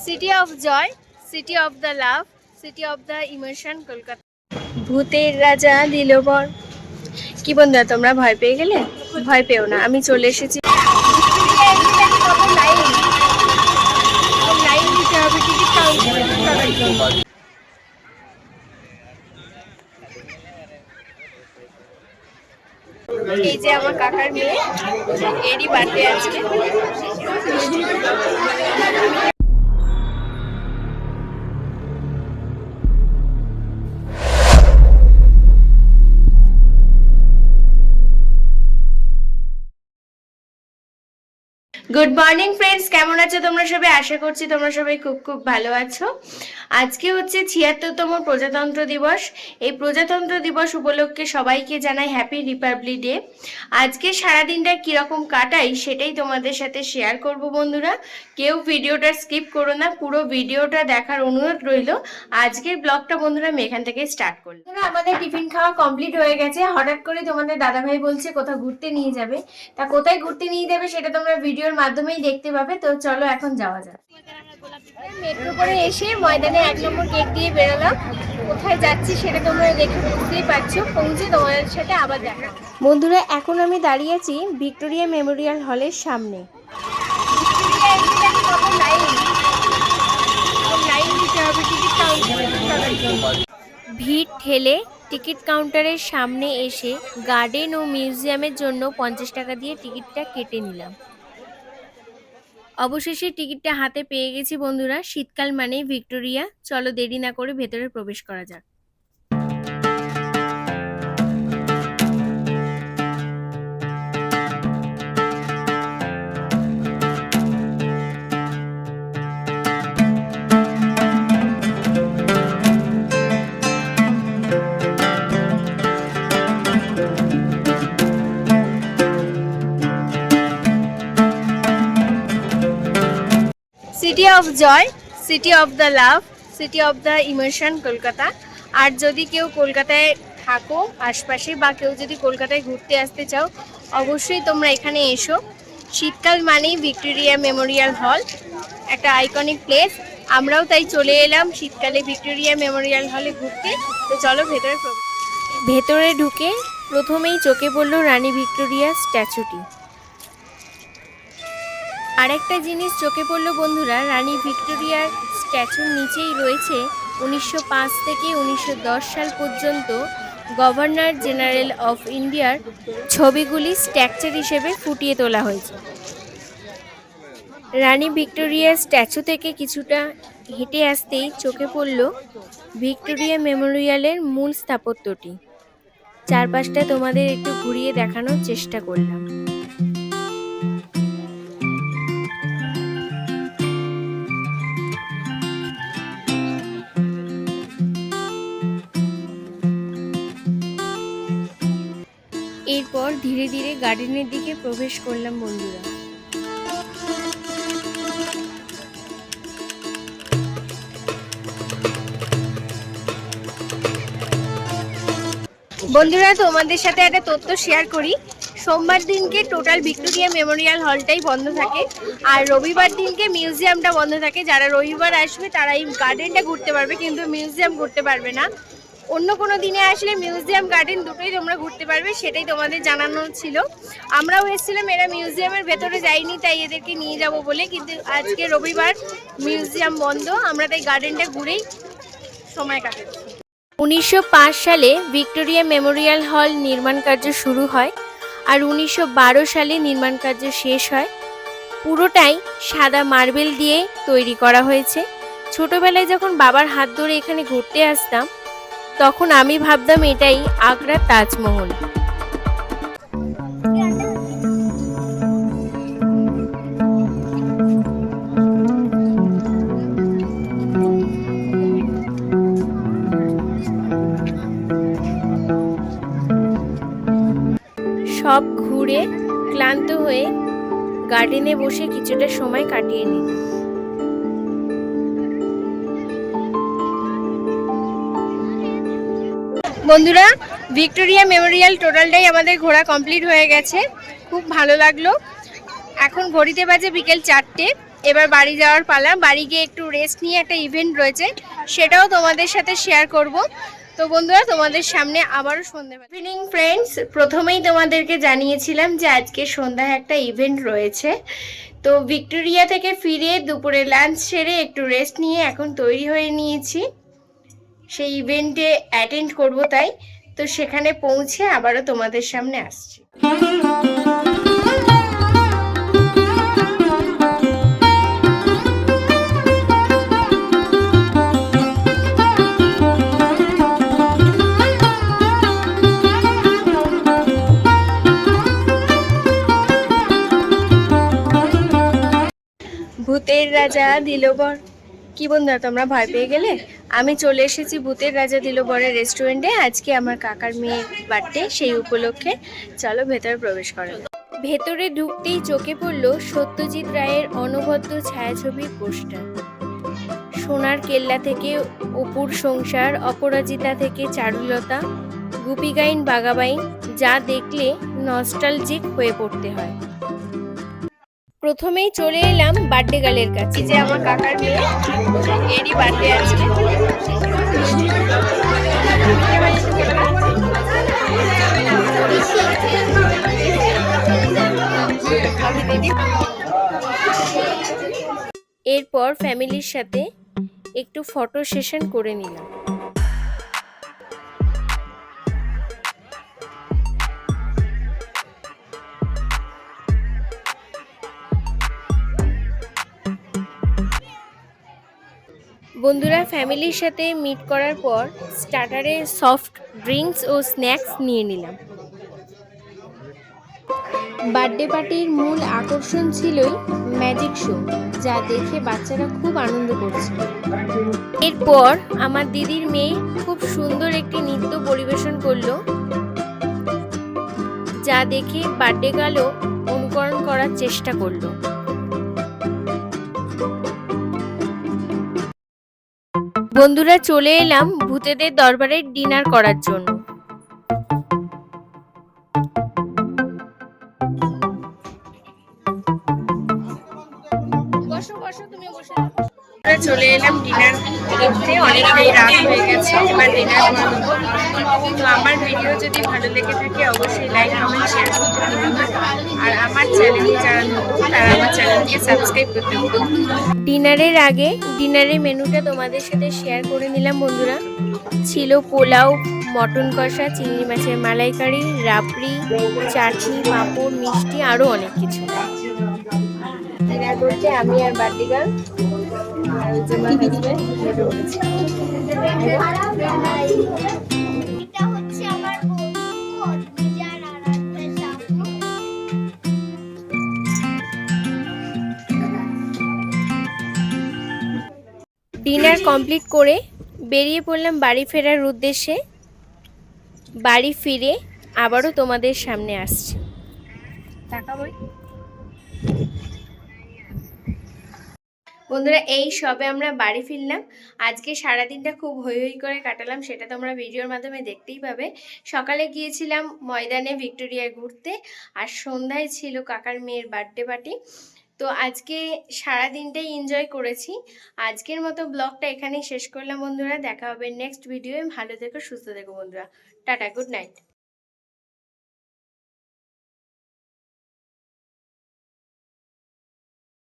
City of joy, city of the love, city of the emotion, Kolkata. ভূতের রাজা দিল বর। কি বন্ধুরা, তোমরা ভয় পেয়ে গেলে? ভয় পেও না, আমি চলে এসেছি। কত লাইন লাইন দিতে হবে টিকিট কাউন্টারে। এই যে আমার কাকার মেয়ে, এরই বার্থডে আজকে। গুড মর্নিং ফ্রেন্ডস, কেমন আছো তোমরা সবাই? আশা করছি তোমরা সবাই খুব খুব ভালো আছো। আজকে হচ্ছে ৭৬তম প্রজাতন্ত্র দিবস। এই প্রজাতন্ত্র দিবস উপলক্ষে সবাইকে জানাই হ্যাপি রিপাবলিক ডে। আজকে সারাদিনটা কীরকম কাটাই সেটাই তোমাদের সাথে শেয়ার করব বন্ধুরা। কেউ ভিডিওটা স্কিপ করো না, পুরো ভিডিওটা দেখার অনুরোধ রইল। আজকের ব্লগটা বন্ধুরা আমি এখান থেকে স্টার্ট করলাম। আমাদের টিফিন খাওয়া কমপ্লিট হয়ে গেছে। হঠাৎ করে তোমাদের দাদাভাই বলছে কোথাও ঘুরতে নিয়ে যাবে। তা কোথায় ঘুরতে নিয়ে যাবে সেটা তোমরা ভিডিওর মাধ্যমেই দেখতে পাবে। তো চলো এখন যাওয়া যাক। মেট্রো করে এসে ময়দানে ১ নম্বর গেট দিয়ে বেরোলাম। কোথায় যাচ্ছি সেটা তোমরা দেখে বুঝতেই পারছো। পৌঁছে তোমাদের সাথে আবার দেখা। বন্ধুরা, এখন আমি দাঁড়িয়ে আছি ভিক্টোরিয়া মেমোরিয়াল হলের সামনে। ভিড় ঠেলে টিকিট কাউন্টারের সামনে এসে গার্ডেন ও মিউজিয়ামের জন্য ৫০ টাকা দিয়ে টিকিটটা কেটে নিলাম। অবশেষে টিকিটটা হাতে পেয়ে গেছি বন্ধুরা। শীতকাল মানেই ভিক্টোরিয়া। চলো দেরি না করে ভেতরে প্রবেশ করা যাক। City of joy, city of the love, city of the emotion, Kolkata. আর যদি কেউ কলকাতায় থাকো আশপাশে বা কেউ যদি কলকাতায় ঘুরতে আসতে চাও, অবশ্যই তোমরা এখানে এসো। শীতকাল মানেই ভিক্টোরিয়া মেমোরিয়াল হল, একটা আইকনিক প্লেস। আমরাও তাই চলে এলাম শীতকালে ভিক্টোরিয়া মেমোরিয়াল হলে ঘুরতে। তো চলো ভেতরে ঢুকে প্রথমেই চোখে পড়লো রানী ভিক্টোরিয়া স্ট্যাচুটি। আরেকটা জিনিস চোখে পড়লো বন্ধুরা, রানী ভিক্টোরিয়ার স্ট্যাচুর নিচেই রয়েছে ১৯০৫ থেকে ১৯১০ সাল পর্যন্ত গভর্নর জেনারেল অফ ইন্ডিয়ার ছবিগুলি স্ট্রাকচার হিসেবে ফুটিয়ে তোলা হয়েছে। রানী ভিক্টোরিয়ার স্ট্যাচু থেকে কিছুটা হেঁটে আসতেই চোখে পড়ল ভিক্টোরিয়া মেমোরিয়ালের মূল স্থাপত্যটি। চারপাশটা তোমাদের একটু ঘুরিয়ে দেখানোর চেষ্টা করলাম। এরপর ধীরে ধীরে গার্ডেনের দিকে প্রবেশ করলাম বন্ধুরা। বন্ধুরা, তোমাদের সাথে একটা তথ্য শেয়ার করি। সোমবার দিনকে টোটাল ভিক্টোরিয়া মেমোরিয়াল হলটাই বন্ধ থাকে, আর রবিবার দিনকে মিউজিয়ামটা বন্ধ থাকে। যারা রবিবার আসবে তারা এই গার্ডেনটা ঘুরতে পারবে, কিন্তু মিউজিয়াম ঘুরতে পারবে না। অন্য কোনো দিনে আসলে মিউজিয়াম গার্ডেন দুটোই তোমরা ঘুরতে পারবে, সেটাই তোমাদের জানানো ছিল। আমরাও এসেছিলাম, এরা মিউজিয়ামের ভেতরে যাইনি তাই এদেরকে নিয়ে যাব বলে, কিন্তু আজকে রবিবার মিউজিয়াম বন্ধ, আমরা তাই গার্ডেনটা ঘুরেই সময় কাটাচ্ছি। ১৯০৫ সালে ভিক্টোরিয়া মেমোরিয়াল হল নির্মাণ কার্য শুরু হয়, আর ১৯১২ সালে নির্মাণ কার্য শেষ হয়। পুরোটাই সাদা মার্বেল দিয়ে তৈরি করা হয়েছে। ছোটবেলায় যখন বাবার হাত ধরে এখানে ঘুরতে আসতাম, তখন আমি ভাবতাম এটাই আগ্রার তাজমহল। সব ঘুরে ক্লান্ত হয়ে গার্ডেনে বসে কিছুটা সময় কাটিয়ে নিই। বন্ধুরা, ভিক্টোরিয়া মেমোরিয়াল টোটালটাই আমাদের ঘোরা কমপ্লিট হয়ে গেছে। খুব ভালো লাগলো। এখন ঘড়িতে বাজে বিকেল ৪টে। এবার বাড়ি যাওয়ার পালা। বাড়ি গিয়ে একটু রেস্ট নিয়ে একটা ইভেন্ট রয়েছে, সেটাও তোমাদের সাথে শেয়ার করব। তো বন্ধুরা, তোমাদের সামনে আবারও সন্ধ্যেবেলা। ইভিনিং ফ্রেন্ডস, প্রথমেই তোমাদেরকে জানিয়েছিলাম যে আজকে সন্ধ্যায় একটা ইভেন্ট রয়েছে। তো ভিক্টোরিয়া থেকে ফিরে দুপুরে লাঞ্চ সেরে একটু রেস্ট নিয়ে এখন তৈরি হয়ে নিয়েছি সেই ইভেন্টে অ্যাটেন্ড করব, তাই তো সেখানে পৌঁছে আবারও তোমাদের সামনে আসছি। ভূতের রাজা দিলবর, কি বন্ধুরা তোমরা ভয় পেয়ে গেলে? আমি চলে এসেছি ভূতের রাজা দিলবরের রেস্টুরেন্টে। আজকে আমার কাকার মেয়ের বার্থডে, সেই উপলক্ষে চলো ভেতরে প্রবেশ করা। ভেতরে ঢুকতেই চোখে পড়লো সত্যজিৎ রায়ের অনবদ্য ছায়াছবির পোস্টার। সোনার কেল্লা থেকে অপুর সংসার, অপরাজিতা থেকে চারুলতা, গুপিগাইন বাগাবাইন, যা দেখলে নস্টালজিক হয়ে পড়তে হয়। প্রথমেই চলে এলাম বার্থডে গার্লের কাছে, যে আমার কাকার মেয়ে, এরই বার্থডে আজকে। এরপর ফ্যামিলির সাথে একটু ফটো সেশন করে নিলাম। বন্ধুরা, ফ্যামিলির সাথে মিট করার পর স্টার্টারে সফট ড্রিঙ্কস ও স্ন্যাক্স নিয়ে নিলাম। বার্থডে পার্টির মূল আকর্ষণ ছিলই ম্যাজিক শো, যা দেখে বাচ্চারা খুব আনন্দ করছে। এরপর আমার দিদির মেয়ে খুব সুন্দর একটি নৃত্য পরিবেশন করলো, যা দেখে বার্থডে গার্লও অনুকরণ করার চেষ্টা করলো। বন্ধুরা, চলে এলাম ভূতেদের দরবারে ডিনার করার জন্য। চলে এলাম ডিনার করতে, অনেকটাই রাত হয়ে গেছে, এবার ডিনার করবো। তো আমার ভিডিও যদি ভালো লেগে থাকে অবশ্যই লাইক, কমেন্ট, শেয়ার করতে ভুলবেন না। আর আমার চ্যানেলে যারা নতুন তারা আমার চ্যানেলকে সাবস্ক্রাইব করতে ভুলবেন না। ডিনারের আগে ডিনারের মেনুটা তোমাদের সাথে শেয়ার করে নিলাম বন্ধুরা। ছিল পোলাও, মটন কষা, চিংড়ি মাছের মালাইকারি, রাবড়ি, চাটনি, পাঁপড়, মিষ্টি, আরো অনেক কিছু। ডিনার করতে আমি আর বার্থডে গার্ল আর হচ্ছে আমার হাজবেন্ড বসে পড়েছি। এটা হচ্ছে আমার বন্ধু অদ্রিজার আরাধ্যার স্বপ্ন। ডিনার কমপ্লিট করে বেরিয়ে পড়লাম বাড়ি ফেরার উদ্দেশ্যে। বাড়ি ফিরে আবারও তোমাদের সামনে আসছি। বন্ধুরা, এই সবে আমরা বাড়ি ফিরলাম। আজকে সারাদিনটা খুব হই হই করে কাটালাম, সেটা তোমরা ভিডিওর মাধ্যমে দেখতেই পাবে। সকালে গিয়েছিলাম ময়দানে ভিক্টোরিয়ায় ঘুরতে, আর সন্ধ্যায় ছিল কাকার মেয়ের বার্থডে পার্টি। তো আজকে সারাদিনটাই এনজয় করেছি। আজকের মতো ব্লগটা এখানেই শেষ করলাম বন্ধুরা। দেখা হবে নেক্সট ভিডিওয়ে। ভালো থেকো, সুস্থ থেকো বন্ধুরা। Tata, good night.